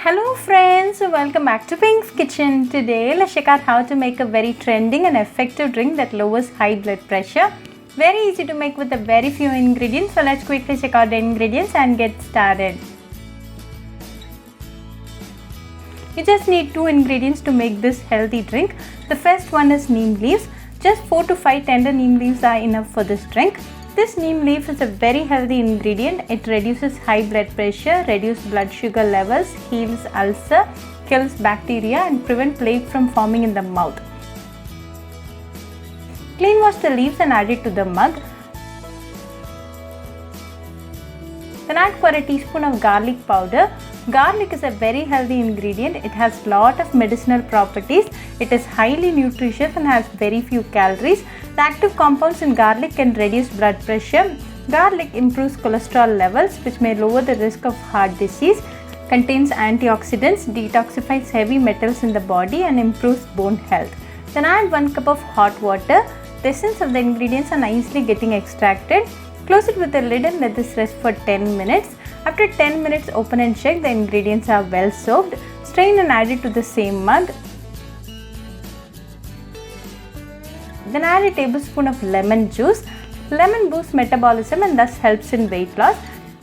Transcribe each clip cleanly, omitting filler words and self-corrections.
Hello friends, welcome back to Pink's Kitchen. Today let's check out how to make a very trending and effective drink that lowers high blood pressure. Very easy to make with a very few ingredients. So let's quickly check out the ingredients and get started. You just need 2 ingredients to make this healthy drink. The first one is neem leaves. Just 4 to 5 tender neem leaves are enough for this drink. This neem leaf is a very healthy ingredient. It reduces high blood pressure, reduces blood sugar levels, heals ulcer, kills bacteria and prevents plaque from forming in the mouth. Clean wash the leaves and add it to the mug. Then add for a teaspoon of garlic powder. Garlic is a very healthy ingredient. It has lot of medicinal properties. It is highly nutritious and has very few calories. The active compounds in garlic can reduce blood pressure. Garlic improves cholesterol levels, which may lower the risk of heart disease. Contains antioxidants, detoxifies heavy metals in the body and improves bone health. Then add 1 cup of hot water. The essence of the ingredients are nicely getting extracted. Close it with a lid and let this rest for 10 minutes. After 10 minutes, open and check the ingredients are well soaked. Strain and add it to the same mug. Then add a tablespoon of lemon juice. Lemon boosts metabolism and thus helps in weight loss.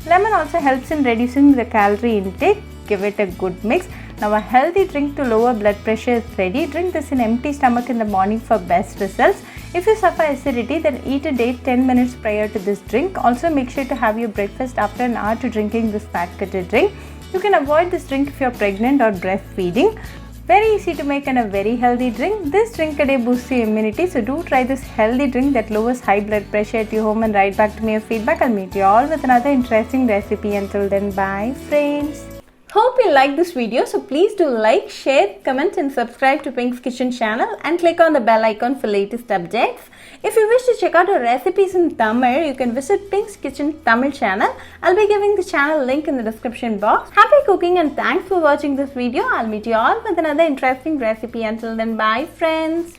Lemon also helps in reducing the calorie intake. Give it a good mix. Now a healthy drink to lower blood pressure is ready. Drink this in empty stomach in the morning for best results. If you suffer acidity, then eat a date 10 minutes prior to this drink. Also make sure to have your breakfast after an hour to drinking this fat cutter drink. You can avoid this drink if you are pregnant or breastfeeding. Very easy to make and a very healthy drink. This drink a day boosts your immunity. So do try this healthy drink that lowers high blood pressure at your home and write back to me your feedback. I'll meet you all with another interesting recipe. Until then, bye friends. Hope you like this video, so please do like, share, comment and subscribe to Pink's Kitchen channel and click on the bell icon for latest updates. If you wish to check out our recipes in Tamil, you can visit Pink's Kitchen Tamil channel. I'll be giving the channel link in the description box. Happy cooking and thanks for watching this video. I'll meet you all with another interesting recipe. Until then, bye friends.